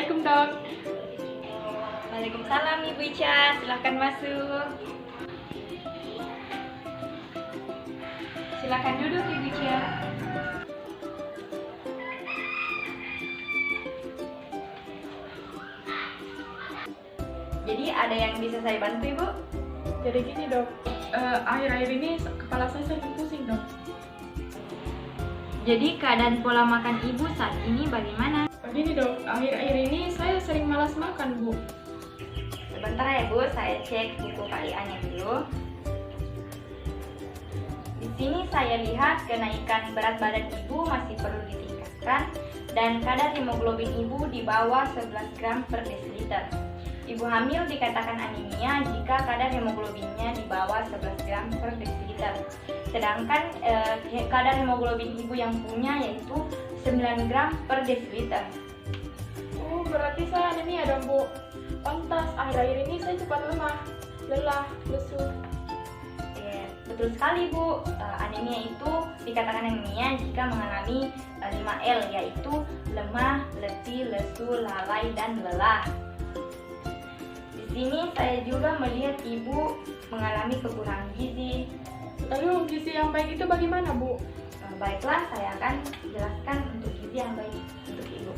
Assalamualaikum dok. Waalaikumsalam Ibu Ica, silahkan masuk. Silahkan duduk Ibu Ica. Jadi ada yang bisa saya bantu Ibu? Jadi gini dok, akhir-akhir ini kepala saya sering pusing dok. Jadi keadaan pola makan Ibu saat ini bagaimana? Gini dok, akhir-akhir ini saya sering malas makan bu. Sebentar ya Bu, saya cek buku KIA-nya dulu. Di sini saya lihat kenaikan berat badan Ibu masih perlu ditingkatkan dan kadar hemoglobin Ibu di bawah 11 gram per desiliter. Ibu hamil dikatakan anemia jika kadar hemoglobinnya di bawah 11 gram per desiliter. Sedangkan kadar hemoglobin Ibu yang punya yaitu 9 gram per desiliter. Oh, berarti saya anemia dong bu. Pantas akhir-akhir ini saya cepat lemah, lelah, lesu. Betul sekali Bu, anemia itu dikatakan anemia jika mengalami 5L yaitu lemah, letih, lesu, lalai, dan lelah. Di sini saya juga melihat Ibu mengalami kekurangan gizi. Lalu gizi yang baik itu bagaimana bu? Baiklah, saya akan jelaskan untuk gizi yang baik untuk Ibu.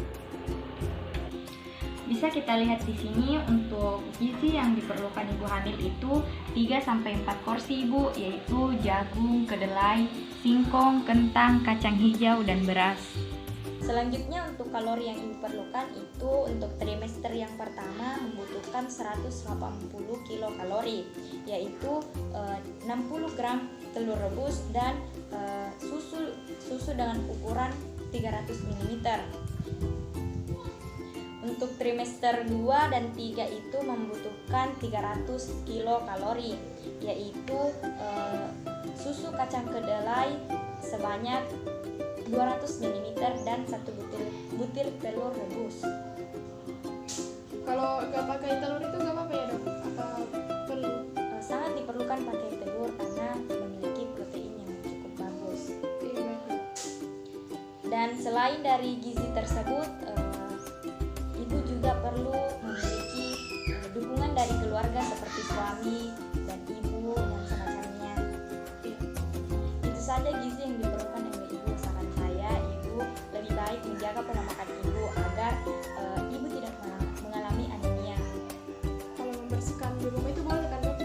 Bisa kita lihat di sini untuk gizi yang diperlukan ibu hamil itu 3-4 porsi Ibu, yaitu jagung, kedelai, singkong, kentang, kacang hijau, dan beras. Selanjutnya untuk kalori yang Ibu perlukan itu untuk trimester yang pertama membutuhkan 180 kilokalori, yaitu 60 gram telur rebus dan susu dengan ukuran 300 ml. Untuk trimester 2 dan 3 itu membutuhkan 300 kilokalori, yaitu susu kacang kedelai sebanyak 200 ml dan 1 butir telur rebus. Kalau nggak pakai telur itu nggak apa-apa ya dok? Atau perlu? Sangat diperlukan pakai telur karena memiliki protein yang cukup bagus. Iya. Dan selain dari gizi tersebut, Ibu juga perlu memiliki dukungan dari keluarga seperti suami dan ibu dan semacamnya. Itu saja gizi yang diperlukan oleh Ibu. Saran saya, Ibu lebih baik menjaga pola makan Ibu agar Ibu tidak mengalami anemia. Kalau membersihkan di rumah itu boleh kan dok?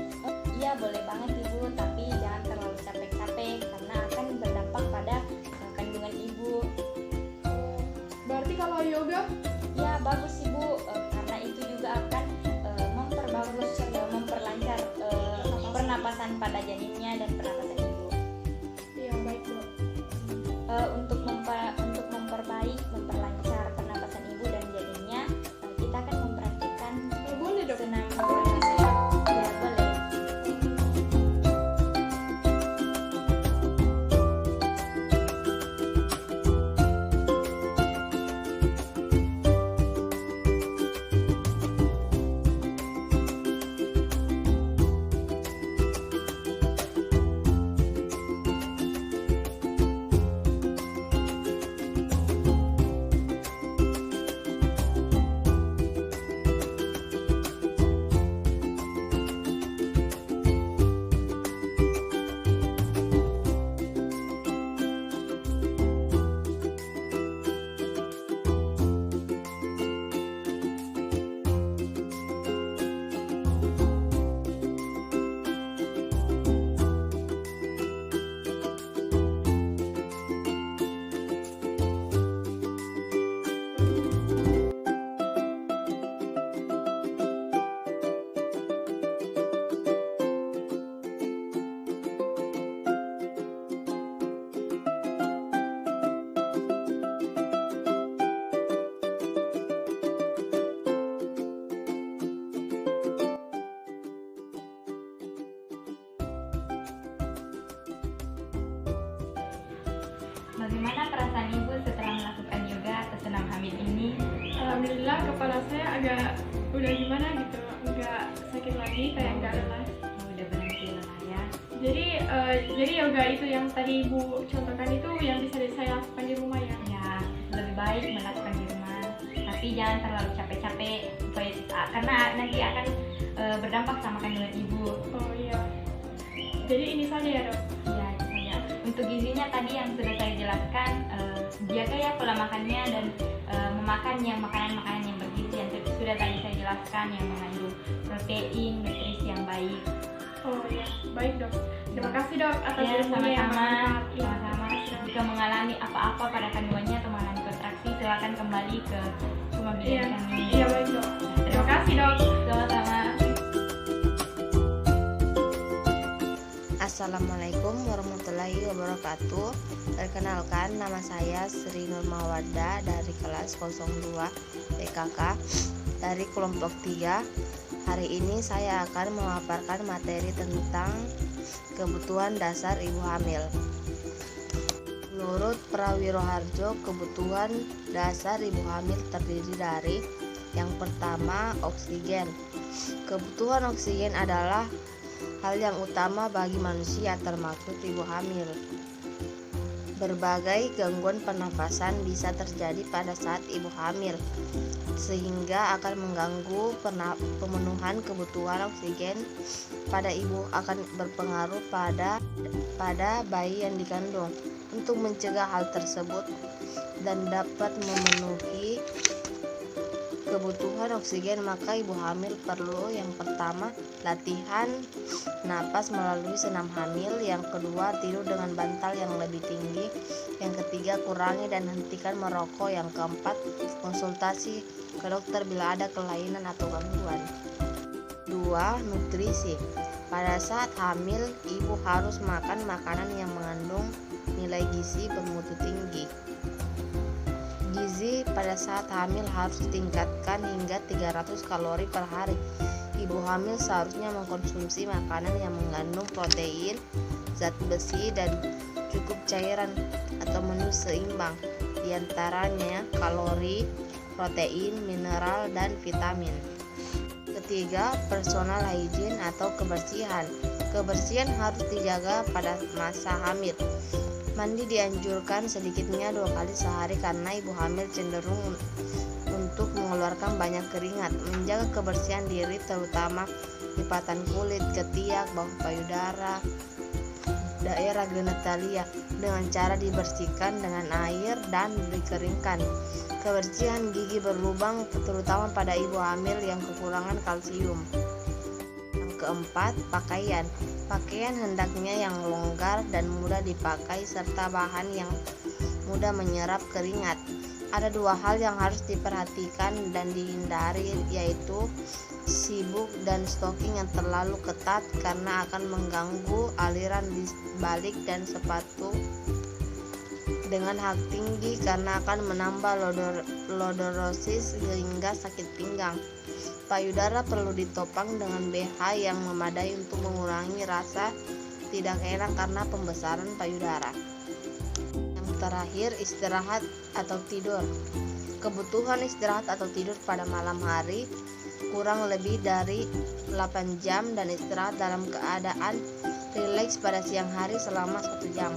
Iya boleh banget Ibu, tapi jangan terlalu capek-capek karena akan berdampak pada kandungan Ibu. Berarti kalau yoga? Ya bagus Ibu, karena itu juga akan memperlancar pernapasan pada janinnya dan pernapasan Ibu. Iya baik dok. Untuk memperlancar pernapasan Ibu dan janinnya, kita akan mempraktikkan Boleh dok. senam Praktis ya? Ya boleh. Bagaimana perasaan Ibu setelah melakukan yoga atau senam hamil ini? Alhamdulillah kepala saya agak udah gimana gitu, nggak sakit lagi, kayak nggak lelah. Udah berhenti lelah ya. Jadi yoga itu yang tadi Ibu contohkan itu yang bisa saya lakukan di rumah ya? Ya, lebih baik melakukan di rumah tapi jangan terlalu capek-capek karena nanti akan berdampak sama kandungan ibu. Oh iya. Jadi ini saja ya dok? Ya, misalnya untuk gizinya tadi yang sudah saya jelaskan, jaga ya pola makannya dan memakan yang makanan-makanan yang bergizi yang sudah tadi saya jelaskan, yang mengandung protein, nutrisi yang baik. Oh iya, baik dok. Terima kasih dok atas Ya, ilmunya yang sama-sama. bermanfaat. Iya, Sama-sama. terima kasih, dok. Jika mengalami apa-apa pada kandungannya atau mengalami kontraksi, silakan kembali ke rumah bidan Iya, kami. iya baik dok. Terima kasih dok. Sama-sama. Assalamualaikum warahmatullahi wabarakatuh. Perkenalkan, nama saya Sri Nur Mawadda dari kelas 02 PKK dari kelompok 3. Hari ini saya akan memaparkan materi tentang kebutuhan dasar ibu hamil. Menurut Prawiroharjo, kebutuhan dasar ibu hamil terdiri dari yang pertama, oksigen. Kebutuhan oksigen adalah hal yang utama bagi manusia, termasuk ibu hamil. Berbagai gangguan pernafasan bisa terjadi pada saat ibu hamil, sehingga akan mengganggu pemenuhan kebutuhan oksigen pada ibu, akan berpengaruh pada bayi yang dikandung. Untuk mencegah hal tersebut dan dapat memenuhi kebutuhan oksigen, maka ibu hamil perlu yang pertama, latihan napas melalui senam hamil. Yang kedua, tidur dengan bantal yang lebih tinggi. Yang ketiga, kurangi dan hentikan merokok. Yang keempat, konsultasi ke dokter bila ada kelainan atau gangguan. 2. Nutrisi. Pada saat hamil, ibu harus makan makanan yang mengandung nilai gizi bermutu tinggi. Gizi pada saat hamil harus ditingkatkan hingga 300 kalori per hari. Ibu hamil seharusnya mengkonsumsi makanan yang mengandung protein, zat besi, dan cukup cairan atau menu seimbang, diantaranya kalori, protein, mineral, dan vitamin. Ketiga, personal hygiene atau kebersihan. Kebersihan harus dijaga pada masa hamil. Mandi dianjurkan sedikitnya 2 kali sehari karena ibu hamil cenderung untuk mengeluarkan banyak keringat. Menjaga kebersihan diri terutama lipatan kulit, ketiak, bahu payudara, daerah genitalia dengan cara dibersihkan dengan air dan dikeringkan. Kebersihan gigi berlubang terutama pada ibu hamil yang kekurangan kalsium. Keempat, pakaian. Pakaian hendaknya yang longgar dan mudah dipakai serta bahan yang mudah menyerap keringat. Ada 2 hal yang harus diperhatikan dan dihindari, yaitu sibuk dan stocking yang terlalu ketat karena akan mengganggu aliran di balik, dan sepatu dengan hak tinggi karena akan menambah lordorosis hingga sakit pinggang. Payudara perlu ditopang dengan BH yang memadai untuk mengurangi rasa tidak enak karena pembesaran payudara. Yang terakhir, istirahat atau tidur. Kebutuhan istirahat atau tidur pada malam hari kurang lebih dari 8 jam dan istirahat dalam keadaan rileks pada siang hari selama 1 jam.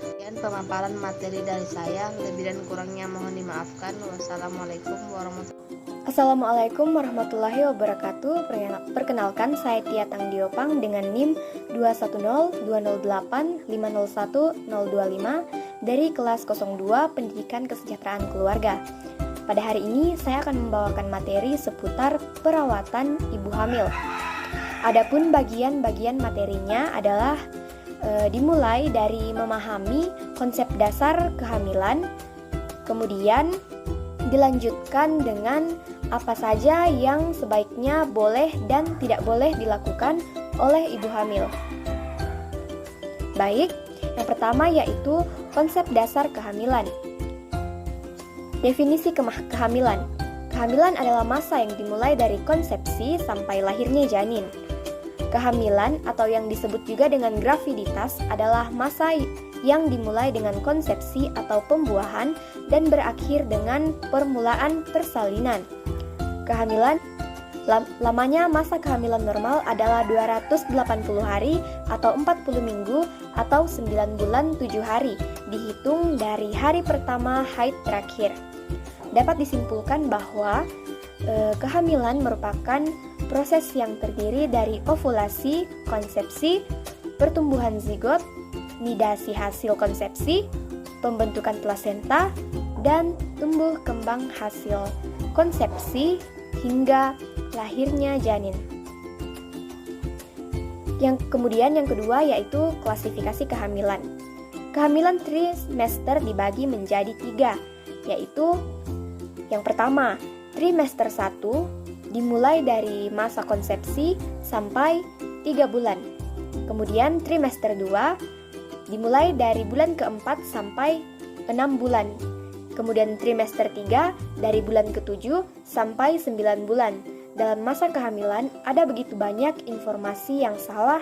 Sekian pemaparan materi dari saya, lebih dan kurangnya mohon dimaafkan. Wassalamualaikum warahmatullahi wabarakatuh. Assalamualaikum warahmatullahi wabarakatuh. Perkenalkan, saya Tia Tangdiopang dengan NIM 2102085010025 dari kelas 02 Pendidikan Kesejahteraan Keluarga. Pada hari ini saya akan membawakan materi seputar perawatan ibu hamil. Adapun bagian-bagian materinya adalah dimulai dari memahami konsep dasar kehamilan, kemudian dilanjutkan dengan apa saja yang sebaiknya boleh dan tidak boleh dilakukan oleh ibu hamil. Baik, yang pertama yaitu konsep dasar kehamilan. Definisi kehamilan. Kehamilan adalah masa yang dimulai dari konsepsi sampai lahirnya janin. Kehamilan atau yang disebut juga dengan graviditas adalah masa yang dimulai dengan konsepsi atau pembuahan dan berakhir dengan permulaan persalinan. Kehamilan, lamanya masa kehamilan normal adalah 280 hari atau 40 minggu atau 9 bulan 7 hari, dihitung dari hari pertama haid terakhir. dapat disimpulkan bahwa kehamilan merupakan proses yang terdiri dari ovulasi, konsepsi, pertumbuhan zigot, nidasi hasil konsepsi, pembentukan plasenta, dan tumbuh kembang hasil konsepsi hingga lahirnya janin. Yang kedua yaitu klasifikasi kehamilan. Kehamilan trimester dibagi menjadi 3, yaitu yang pertama, trimester 1 dimulai dari masa konsepsi sampai 3 bulan. Kemudian trimester 2 dimulai dari bulan keempat sampai 6 bulan. Kemudian trimester 3 dari bulan ke-7 sampai 9 bulan. Dalam masa kehamilan ada begitu banyak informasi yang salah,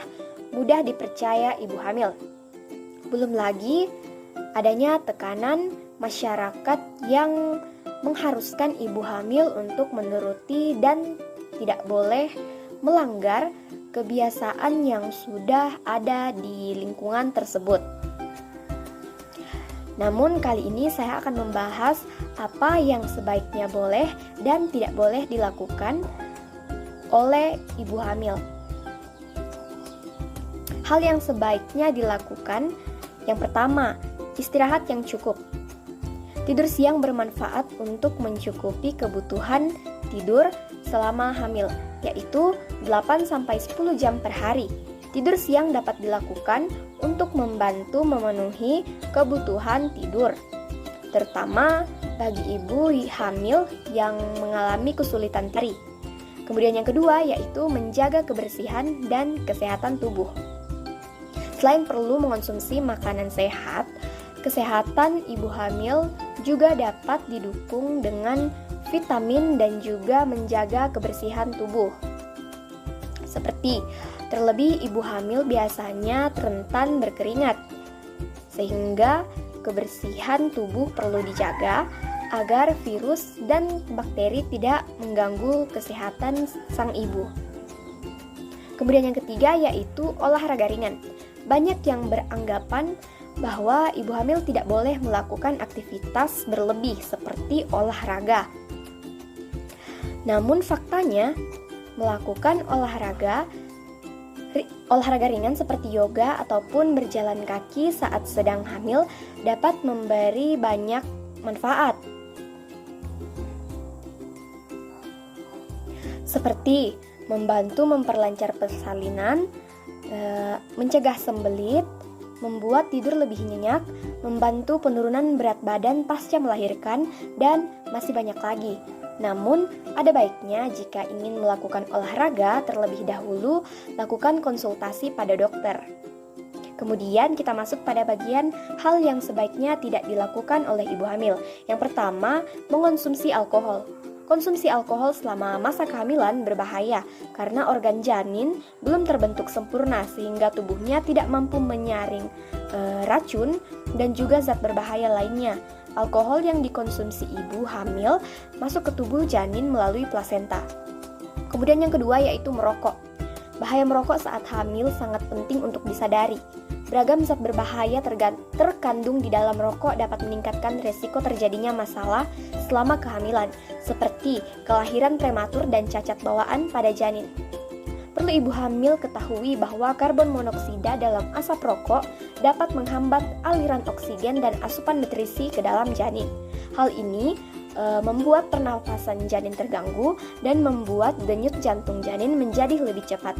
mudah dipercaya ibu hamil. Belum lagi adanya tekanan masyarakat yang mengharuskan ibu hamil untuk menuruti dan tidak boleh melanggar kebiasaan yang sudah ada di lingkungan tersebut. Namun kali ini saya akan membahas apa yang sebaiknya boleh dan tidak boleh dilakukan oleh ibu hamil. Hal yang sebaiknya dilakukan, yang pertama, istirahat yang cukup. Tidur siang bermanfaat untuk mencukupi kebutuhan tidur selama hamil, yaitu 8-10 jam per hari. Tidur siang dapat dilakukan untuk membantu memenuhi kebutuhan tidur, terutama bagi ibu hamil yang mengalami kesulitan tidur. Kemudian yang kedua yaitu menjaga kebersihan dan kesehatan tubuh. Selain perlu mengonsumsi makanan sehat, kesehatan ibu hamil juga dapat didukung dengan vitamin dan juga menjaga kebersihan tubuh. Seperti terlebih ibu hamil biasanya rentan berkeringat, sehingga kebersihan tubuh perlu dijaga agar virus dan bakteri tidak mengganggu kesehatan sang ibu. Kemudian yang ketiga yaitu olahraga ringan. Banyak yang beranggapan bahwa ibu hamil tidak boleh melakukan aktivitas berlebih seperti olahraga. Namun faktanya, melakukan olahraga ringan seperti yoga ataupun berjalan kaki saat sedang hamil dapat memberi banyak manfaat. Seperti membantu memperlancar persalinan, mencegah sembelit, membuat tidur lebih nyenyak, membantu penurunan berat badan pasca melahirkan, dan masih banyak lagi. Namun, ada baiknya jika ingin melakukan olahraga terlebih dahulu, lakukan konsultasi pada dokter. Kemudian kita masuk pada bagian hal yang sebaiknya tidak dilakukan oleh ibu hamil. Yang pertama, mengonsumsi alkohol. Konsumsi alkohol selama masa kehamilan berbahaya karena organ janin belum terbentuk sempurna sehingga tubuhnya tidak mampu menyaring racun dan juga zat berbahaya lainnya. Alkohol yang dikonsumsi ibu hamil masuk ke tubuh janin melalui plasenta. Kemudian yang kedua yaitu merokok. Bahaya merokok saat hamil sangat penting untuk disadari. Beragam zat berbahaya terkandung di dalam rokok dapat meningkatkan resiko terjadinya masalah selama kehamilan, seperti kelahiran prematur dan cacat bawaan pada janin. Perlu ibu hamil ketahui bahwa karbon monoksida dalam asap rokok dapat menghambat aliran oksigen dan asupan nutrisi ke dalam janin. Hal ini membuat pernafasan janin terganggu dan membuat denyut jantung janin menjadi lebih cepat.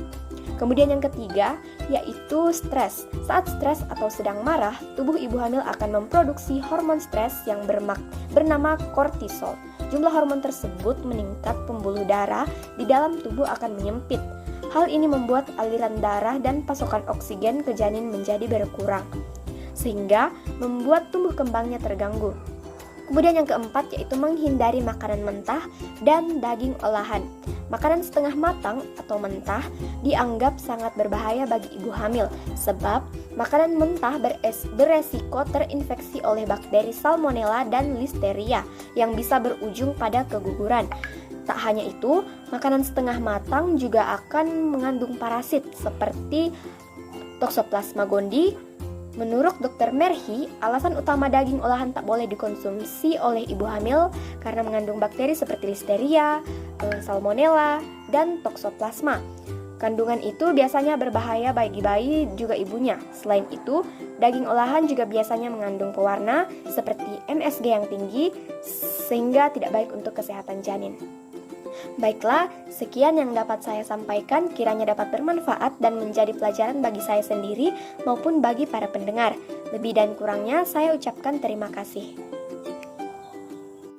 Kemudian yang ketiga yaitu stres. Saat stres atau sedang marah, tubuh ibu hamil akan memproduksi hormon stres yang bernama kortisol. Jumlah hormon tersebut meningkat, pembuluh darah di dalam tubuh akan menyempit. Hal ini membuat aliran darah dan pasokan oksigen ke janin menjadi berkurang, sehingga membuat tumbuh kembangnya terganggu. Kemudian yang keempat yaitu menghindari makanan mentah dan daging olahan. Makanan setengah matang atau mentah dianggap sangat berbahaya bagi ibu hamil sebab makanan mentah beresiko terinfeksi oleh bakteri Salmonella dan Listeria yang bisa berujung pada keguguran. Tak hanya itu, makanan setengah matang juga akan mengandung parasit seperti Toxoplasma gondii, Menurut Dr. Merhi, alasan utama daging olahan tak boleh dikonsumsi oleh ibu hamil karena mengandung bakteri seperti Listeria, Salmonella, dan Toxoplasma. Kandungan itu biasanya berbahaya bagi bayi juga ibunya. Selain itu, daging olahan juga biasanya mengandung pewarna seperti MSG yang tinggi sehingga tidak baik untuk kesehatan janin. Baiklah, sekian yang dapat saya sampaikan, kiranya dapat bermanfaat dan menjadi pelajaran bagi saya sendiri maupun bagi para pendengar. Lebih dan kurangnya saya ucapkan terima kasih.